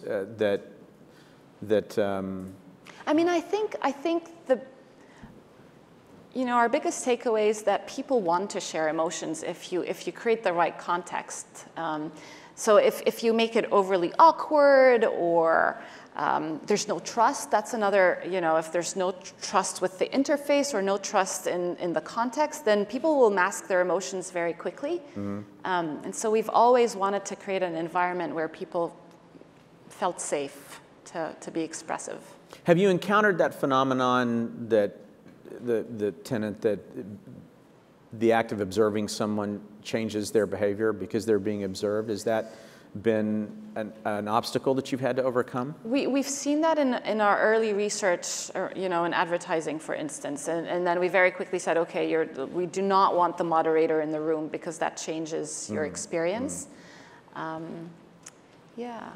I mean, I think our biggest takeaway is that people want to share emotions if you create the right context. So if you make it overly awkward or there's no trust, that's another, if there's no trust with the interface or no trust in the context, then people will mask their emotions very quickly. And so we've always wanted to create an environment where people felt safe to be expressive. Have you encountered that phenomenon that the tenet that the act of observing someone changes their behavior because they're being observed? Has that been an obstacle that you've had to overcome? We've seen that in our early research, or, in advertising, for instance, and then we very quickly said, okay, we do not want the moderator in the room because that changes your experience. Yeah.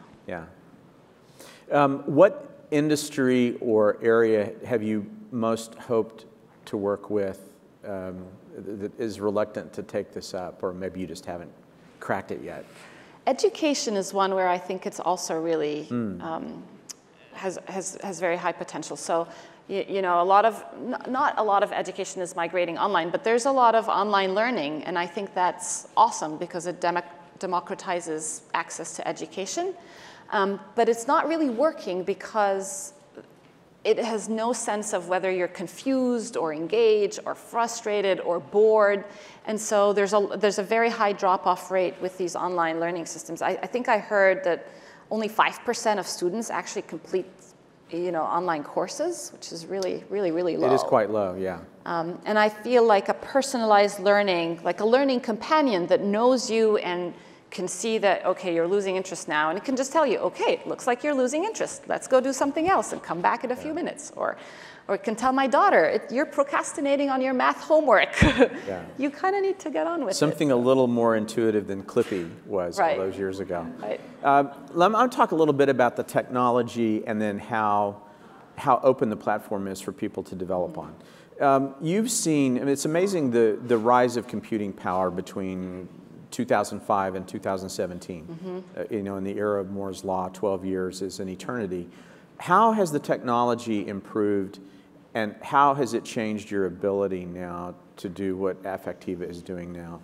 What industry or area have you most hoped to work with that is reluctant to take this up, or maybe you just haven't cracked it yet? Education is one where I think it's also really has very high potential. So, not a lot of education is migrating online, but there's a lot of online learning, and I think that's awesome because it democratizes access to education. But it's not really working because it has no sense of whether you're confused or engaged or frustrated or bored. And so there's a very high drop-off rate with these online learning systems. I think I heard that only 5% of students actually complete online courses, which is really, really, really low. It is quite low, yeah. And I feel like a personalized learning, like a learning companion that knows you and can see that, okay, you're losing interest now, and it can just tell you, okay, it looks like you're losing interest. Let's go do something else and come back in a few minutes. Or it can tell my daughter, you're procrastinating on your math homework. You kind of need to get on with something a little more intuitive than Clippy was all those years ago. I'll talk a little bit about the technology and then how open the platform is for people to develop on. You've seen, I mean, it's amazing the rise of computing power between 2005 and 2017. In the era of Moore's Law, 12 years is an eternity. How has the technology improved, and how has it changed your ability now to do what Affectiva is doing now?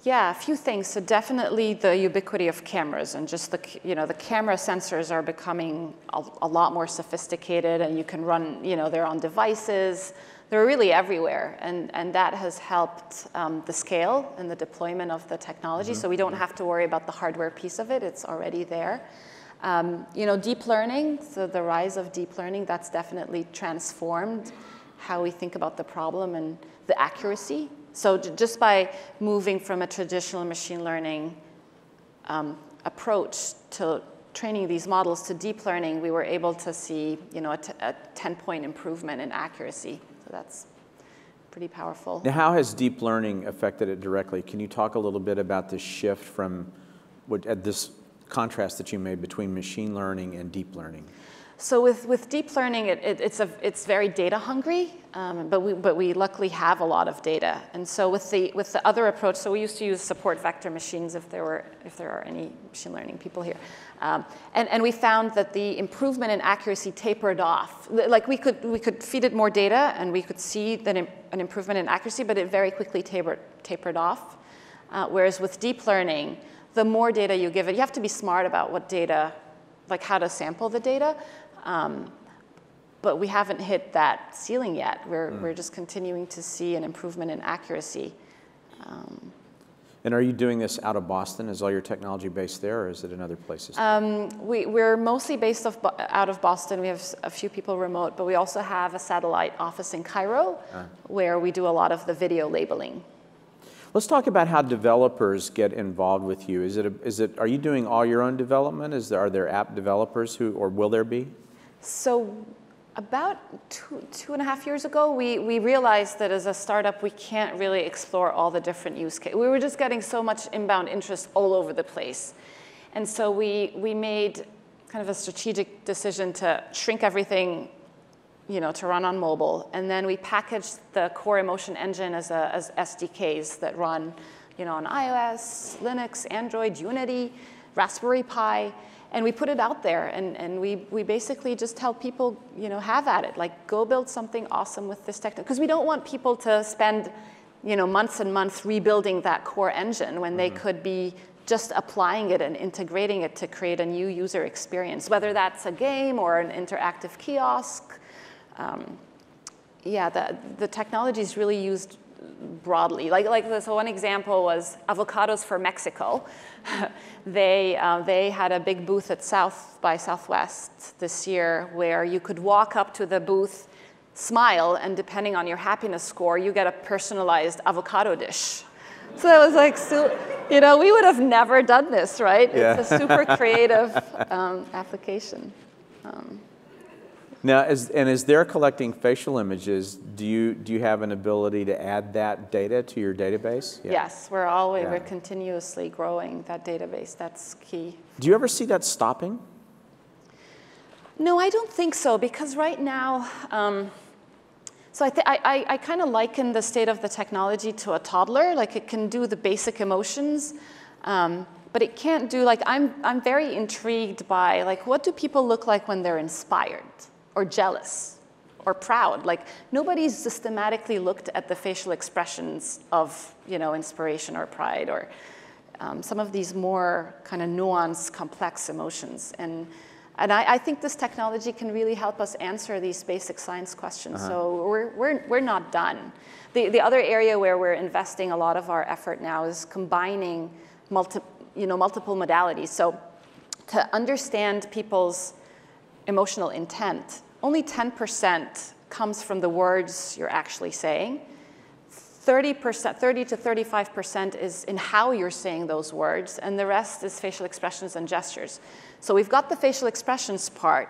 Yeah, a few things. So definitely the ubiquity of cameras and just the camera sensors are becoming a lot more sophisticated, and you can run, they're on devices. They're really everywhere, and that has helped the scale and the deployment of the technology. So we don't have to worry about the hardware piece of it. It's already there. Deep learning, so the rise of deep learning, that's definitely transformed how we think about the problem and the accuracy. So just by moving from a traditional machine learning approach to training these models to deep learning, we were able to see a 10-point improvement in accuracy. So that's pretty powerful. Now, how has deep learning affected it directly? Can you talk a little bit about the shift from this contrast that you made between machine learning and deep learning? So with deep learning, it's very data hungry, but we luckily have a lot of data. And so with the other approach, so we used to use support vector machines if there are any machine learning people here, and we found that the improvement in accuracy tapered off. Like we could feed it more data and we could see that an improvement in accuracy, but it very quickly tapered off. Whereas with deep learning, the more data you give it, you have to be smart about what data, like how to sample the data. But we haven't hit that ceiling yet. We're just continuing to see an improvement in accuracy. And are you doing this out of Boston? Is all your technology based there, or is it in other places? We're mostly based out of Boston. We have a few people remote, but we also have a satellite office in Cairo where we do a lot of the video labeling. Let's talk about how developers get involved with you. Are you doing all your own development? Are there app developers or will there be? So about two and a half years ago, we realized that as a startup, we can't really explore all the different use cases. We were just getting so much inbound interest all over the place. And so we made kind of a strategic decision to shrink everything, to run on mobile. And then we packaged the core emotion engine as SDKs that run, on iOS, Linux, Android, Unity, Raspberry Pi. And we put it out there, and we basically just tell people, have at it. Like, go build something awesome with this technology. Because we don't want people to spend, months and months rebuilding that core engine when they could be just applying it and integrating it to create a new user experience, whether that's a game or an interactive kiosk. The technology is really used broadly. So one example was avocados for Mexico. They had a big booth at South by Southwest this year where you could walk up to the booth, smile, and depending on your happiness score, you get a personalized avocado dish. So that was like, we would have never done this, right? Yeah. It's a super creative application. Now, as they're collecting facial images, do you have an ability to add that data to your database? Yeah. Yes, we're continuously growing that database. That's key. Do you ever see that stopping? No, I don't think so, because right now, so I kind of liken the state of the technology to a toddler. Like, it can do the basic emotions, but it can't do, I'm very intrigued by, what do people look like when they're inspired? Or jealous, or proud. Nobody's systematically looked at the facial expressions of, inspiration or pride, or some of these more kind of nuanced, complex emotions. And I think this technology can really help us answer these basic science questions. So we're not done. The other area where we're investing a lot of our effort now is combining multiple modalities. So to understand people's emotional intent, only 10% comes from the words you're actually saying. 30 to 35% is in how you're saying those words, and the rest is facial expressions and gestures. So we've got the facial expressions part.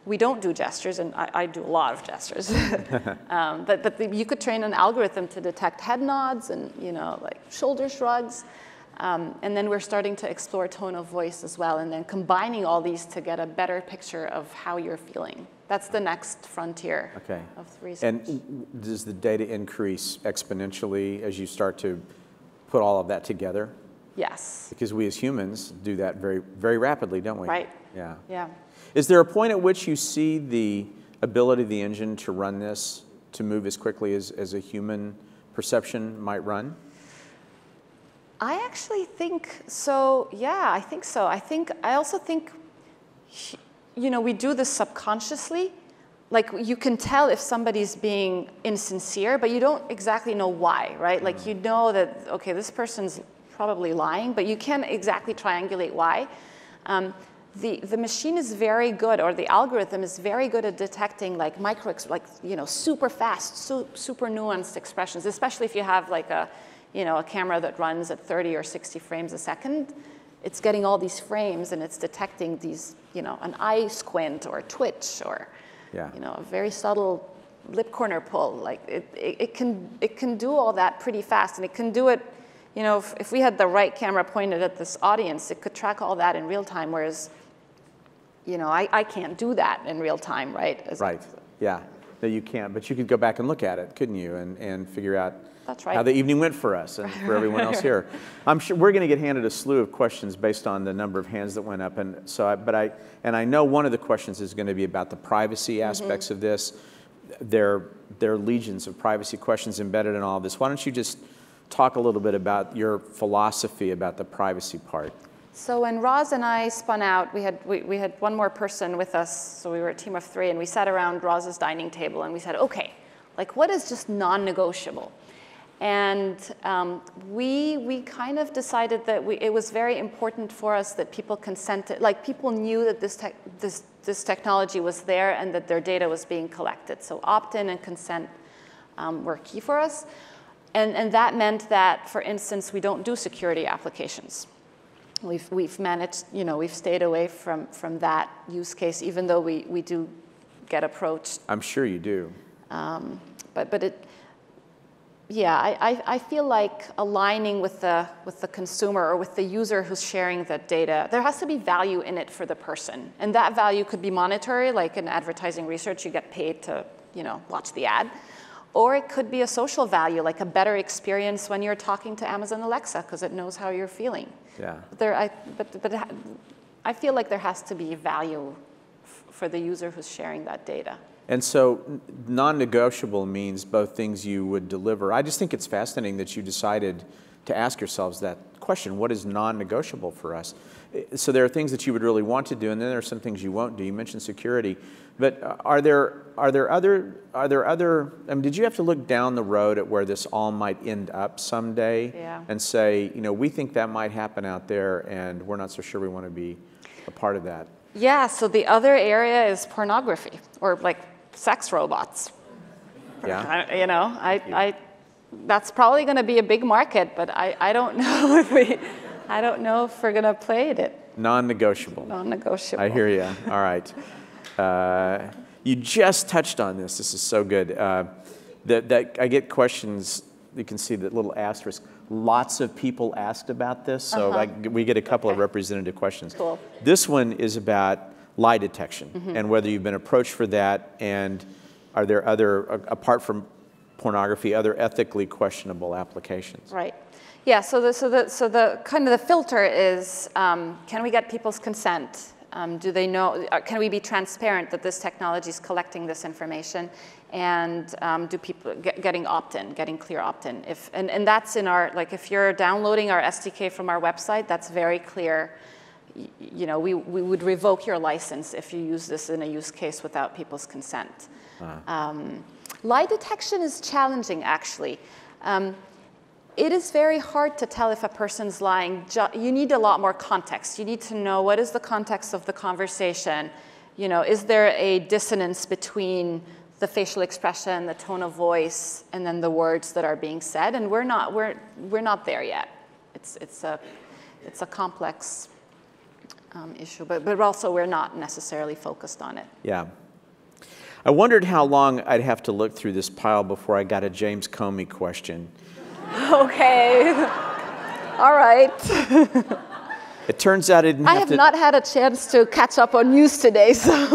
We don't do gestures, and I do a lot of gestures. but you could train an algorithm to detect head nods and shoulder shrugs. And then we're starting to explore tone of voice as well, and then combining all these to get a better picture of how you're feeling. That's the next frontier of research. And does the data increase exponentially as you start to put all of that together? Yes. Because we as humans do that very, very rapidly, don't we? Right. Yeah. Yeah. Is there a point at which you see the ability of the engine to run this, to move as quickly as a human perception might run? I actually think so. Yeah, I think so. I also think, you know, we do this subconsciously. Like, you can tell if somebody's being insincere, but you don't exactly know why, right? Like, you know that, okay, this person's probably lying, but you can't exactly triangulate why. The machine is very good, or the algorithm is very good at detecting like super fast, super nuanced expressions, especially if you have like a camera that runs at 30 or 60 frames a second. It's getting all these frames and it's detecting these, an eye squint or twitch or, a very subtle lip corner pull. Like it can do all that pretty fast, and it can do it, if we had the right camera pointed at this audience, it could track all that in real time, whereas, I can't do that in real time, right? Right, yeah. No, you can't, but you could go back and look at it, couldn't you, and figure out That's right. how the evening went for us and for everyone else here. I'm sure we're going to get handed a slew of questions based on the number of hands that went up, and so I know one of the questions is going to be about the privacy aspects of this. There are legions of privacy questions embedded in all of this. Why don't you just talk a little bit about your philosophy about the privacy part? So when Roz and I spun out, we had one more person with us, so we were a team of 3, and we sat around Roz's dining table and we said, okay, like what is just non-negotiable? And we kind of decided that it was very important for us that people consented, like people knew that this technology was there and that their data was being collected. So opt-in and consent were key for us. And that meant that, for instance, we don't do security applications. We've managed, we've stayed away from that use case, even though we do get approached. I'm sure you do. But it, yeah, I feel like aligning with the consumer or with the user who's sharing that data, there has to be value in it for the person. And that value could be monetary, like in advertising research, you get paid to, watch the ad. Or it could be a social value, like a better experience when you're talking to Amazon Alexa, because it knows how you're feeling. Yeah. But I feel like there has to be value for the user who's sharing that data. And so non-negotiable means both things you would deliver. I just think it's fascinating that you decided to ask yourselves that question, what is non-negotiable for us? So there are things that you would really want to do, and then there are some things you won't do. You mentioned security, but are there other, I mean, did you have to look down the road at where this all might end up someday? Yeah. And say, we think that might happen out there and we're not so sure we want to be a part of that? Yeah, so the other area is pornography, or like sex robots. Yeah. That's probably going to be a big market, but I don't know if we're going to play it. Non-negotiable. Non-negotiable. I hear you. All right. You just touched on this. This is so good. That I get questions. You can see that little asterisk. Lots of people asked about this, so we get a couple of representative questions. Cool. This one is about lie detection and whether you've been approached for that, and are there other, apart from pornography, other ethically questionable applications? Right. Yeah. So the kind of the filter is, can we get people's consent? Do they know? Can we be transparent that this technology is collecting this information? And do people getting opt-in, getting clear opt-in? And that's in our, like, if you're downloading our SDK from our website, that's very clear. We would revoke your license if you use this in a use case without people's consent. Lie detection is challenging, actually. It is very hard to tell if a person's lying. You need a lot more context. You need to know what is the context of the conversation. Is there a dissonance between the facial expression, the tone of voice, and then the words that are being said? And we're not there yet. It's a complex issue, but also we're not necessarily focused on it. Yeah. I wondered how long I'd have to look through this pile before I got a James Comey question. Okay. All right. It turns out I didn't have to... I have not had a chance to catch up on news today, so...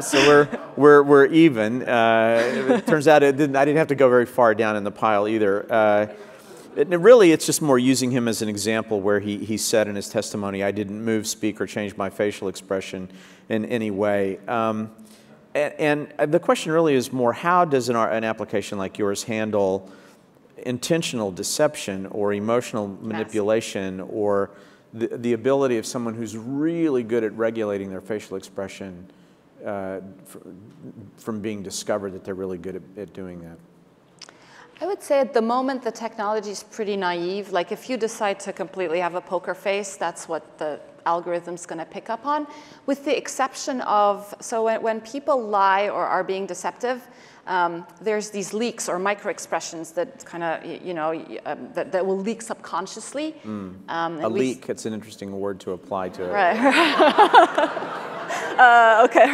So we're even. It turns out I didn't have to go very far down in the pile either. Really, it's just more using him as an example where he said in his testimony, I didn't move, speak, or change my facial expression in any way. And the question really is more, how does an application like yours handle intentional deception or emotional manipulation or the ability of someone who's really good at regulating their facial expression from being discovered that they're really good at doing that? I would say at the moment the technology is pretty naive. Like if you decide to completely have a poker face, that's what the algorithm's going to pick up on. With the exception of, so when people lie or are being deceptive, there's these leaks or micro expressions that kind of, that will leak subconsciously. A leak, it's an interesting word to apply to it. Right. Okay.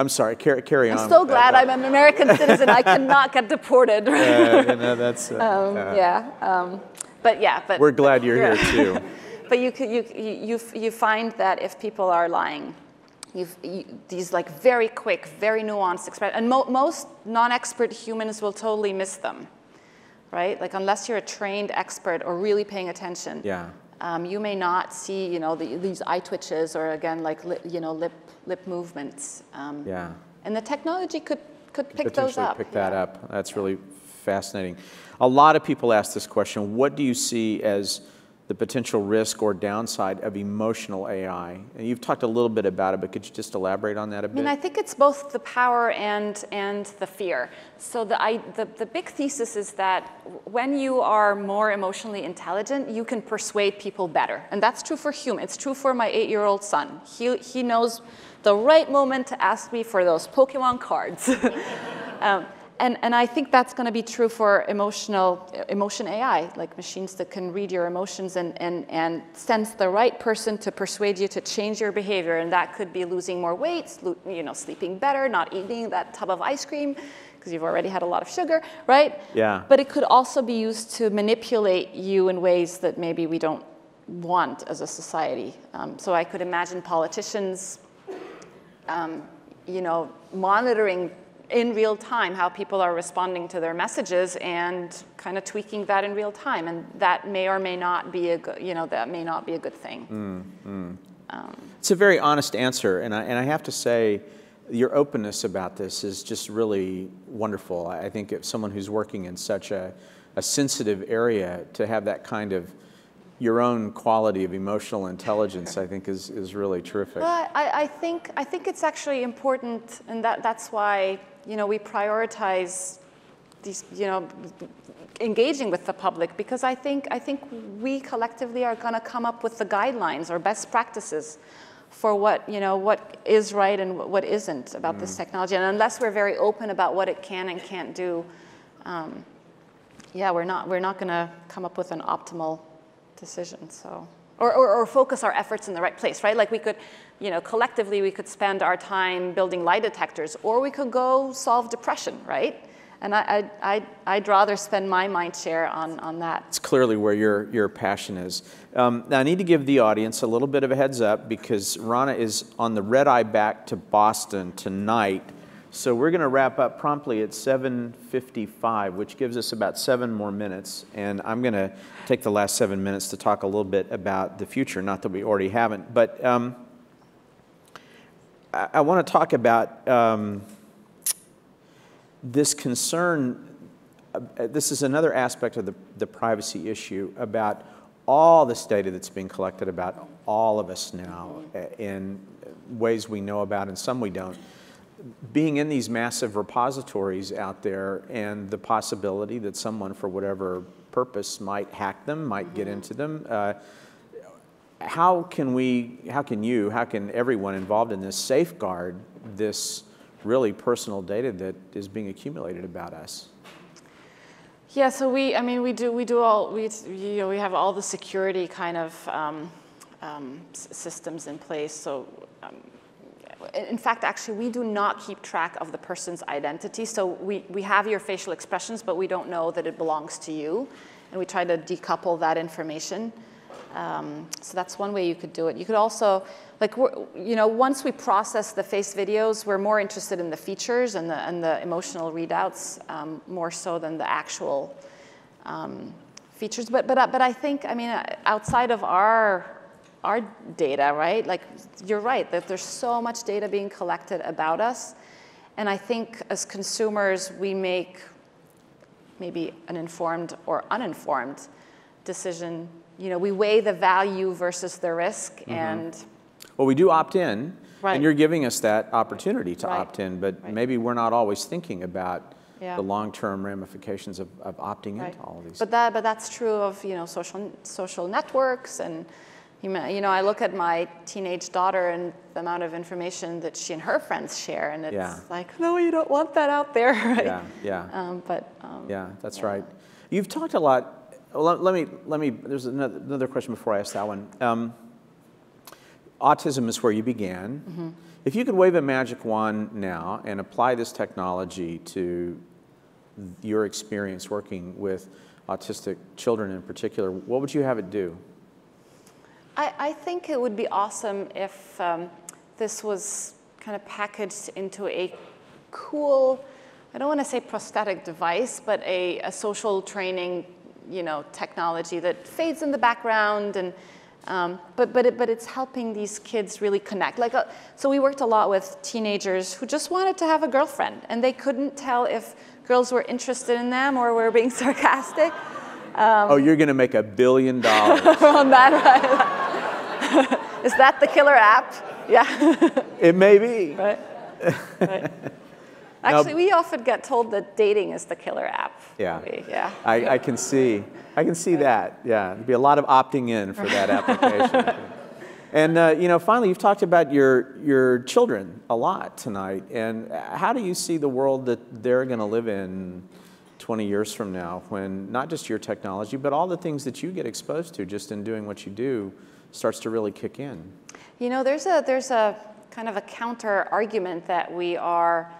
I'm sorry, carry on. I'm so glad I'm an American citizen. I cannot get deported. That's, but we're glad you're here too. But you find that if people are lying, these like very quick, very nuanced expressions, and most non-expert humans will totally miss them, right? Like unless you're a trained expert or really paying attention, you may not see these eye twitches or again like lip movements. And the technology could pick those up. Pick that up. That's really fascinating. A lot of people ask this question: what do you see as the potential risk or downside of emotional AI? And you've talked a little bit about it, but could you just elaborate on that a bit? I mean, I think it's both the power and the fear. So the big thesis is that when you are more emotionally intelligent, you can persuade people better. And that's true for humans. It's true for my 8-year-old son. He knows the right moment to ask me for those Pokemon cards. And I think that's going to be true for emotion AI, like machines that can read your emotions and sense the right person to persuade you to change your behavior. And that could be losing more weight, sleeping better, not eating that tub of ice cream because you've already had a lot of sugar, right? Yeah. But it could also be used to manipulate you in ways that maybe we don't want as a society. So I could imagine politicians, monitoring in real time how people are responding to their messages and kind of tweaking that in real time, and that may or may not be a good, that may not be a good thing. It's a very honest answer, and I have to say, your openness about this is just really wonderful. I think if someone who's working in such a sensitive area to have that kind of your own quality of emotional intelligence, I think is really terrific. Well, I think it's actually important, and that's why we prioritize these engaging with the public, because I think we collectively are going to come up with the guidelines or best practices for what is right and what isn't about this technology. And unless we're very open about what it can and can't do, we're not going to come up with an optimal decision. So, or focus our efforts in the right place, right? Like we could, collectively we could spend our time building lie detectors, or we could go solve depression, right? And I'd rather spend my mind share on that. It's clearly where your passion is. Now I need to give the audience a little bit of a heads up because Rana is on the red eye back to Boston tonight. So we're going to wrap up promptly at 7:55, which gives us about 7 more minutes. And I'm going to take the last 7 minutes to talk a little bit about the future, not that we already haven't. But I want to talk about this concern. This is another aspect of the privacy issue about all this data that's being collected about all of us now in ways we know about and some we don't. Being in these massive repositories out there and the possibility that someone, for whatever purpose, might hack them, might get into them. How can everyone involved in this safeguard this really personal data that is being accumulated about us? Yeah, so we have all the security kind of systems in place. So. In fact, actually, we do not keep track of the person's identity. So we have your facial expressions, but we don't know that it belongs to you. And we try to decouple that information. So that's one way you could do it. You could also, once we process the face videos, we're more interested in the features and the emotional readouts more so than the actual features. But I think, outside of our data, right? Like, you're right, that there's so much data being collected about us. And I think as consumers, we make maybe an informed or uninformed decision. You know, we weigh the value versus the risk, and well, we do opt in, right. and you're giving us that opportunity to right. opt in, but right. maybe we're not always thinking about yeah. the long-term ramifications of opting right. into all of these. But that's true of, you know, social networks, and you know, I look at my teenage daughter and the amount of information that she and her friends share, and it's yeah. like, no, you don't want that out there, right? Yeah, yeah. Yeah, that's yeah. right. You've talked a lot. Well, let me. There's another question before I ask that one. Autism is where you began. If you could wave a magic wand now and apply this technology to your experience working with autistic children in particular, what would you have it do? I think it would be awesome if this was kind of packaged into a cool, I don't want to say prosthetic device, but a social training, you know, technology that fades in the background, and but it's helping these kids really connect. Like, so we worked a lot with teenagers who just wanted to have a girlfriend, and they couldn't tell if girls were interested in them or were being sarcastic. Oh, you're going to make $1 billion on that, right? Is that the killer app? Yeah. It may be. Right. Right. Actually, we often get told that dating is the killer app. Yeah. Yeah. I can see that. Yeah. There'd be a lot of opting in for that application. And you know, finally, you've talked about your children a lot tonight. And how do you see the world that they're going to live in 20 years from now, when not just your technology, but all the things that you get exposed to just in doing what you do starts to really kick in? You know, there's a kind of a counter argument that we are,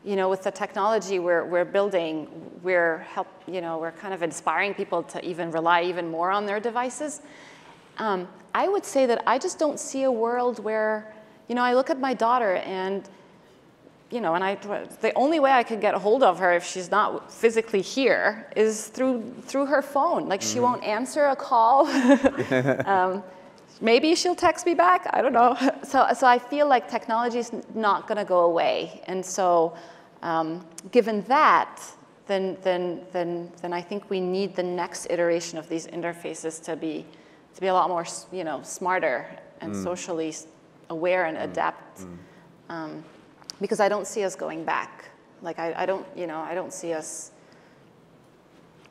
you know, with the technology we're building, we're kind of inspiring people to even rely even more on their devices. I would say that I just don't see a world where, you know, I look at my daughter and, you know, and the only way I could get a hold of her if she's not physically here is through her phone. Like, she won't answer a call. Maybe she'll text me back. I don't know. So I feel like technology is not going to go away. And so, given that, then I think we need the next iteration of these interfaces to be a lot more, you know, smarter and socially aware and adept. Because I don't see us going back. Like, I don't see us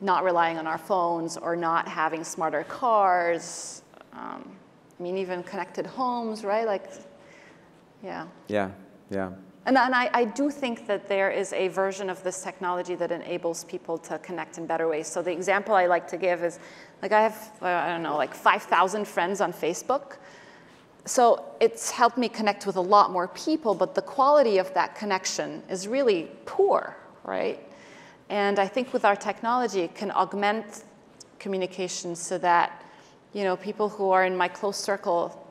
not relying on our phones or not having smarter cars. I mean, even connected homes, right? Like, yeah. Yeah, yeah. And I do think that there is a version of this technology that enables people to connect in better ways. So the example I like to give is, like, I have, I don't know, like 5,000 friends on Facebook. So it's helped me connect with a lot more people, but the quality of that connection is really poor, right? And I think with our technology, it can augment communication so that, you know, people who are in my close circle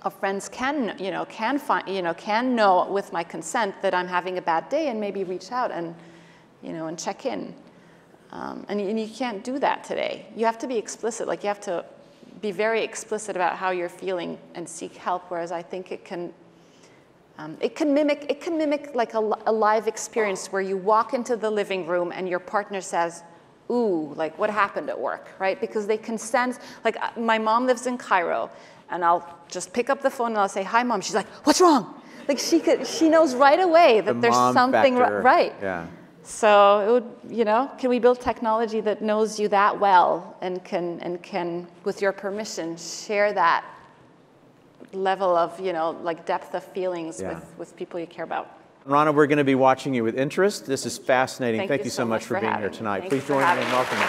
of friends can know with my consent that I'm having a bad day and maybe reach out and, you know, and check in. And you can't do that today. You have to be explicit. Like, you have to be very explicit about how you're feeling and seek help. Whereas I think it can mimic like a live experience where you walk into the living room and your partner says, "Ooh, like, what happened at work?" Right? Because they can sense. Like, my mom lives in Cairo, and I'll just pick up the phone and I'll say, "Hi, Mom." She's like, "What's wrong?" Like, she knows right away that there's something right. Yeah. So it would, you know, can we build technology that knows you that well and can, with your permission, share that level of, you know, like, depth of feelings with people you care about? Rana, we're going to be watching you with interest. This is fascinating. Thank you so much for being here tonight. Please join me in welcoming.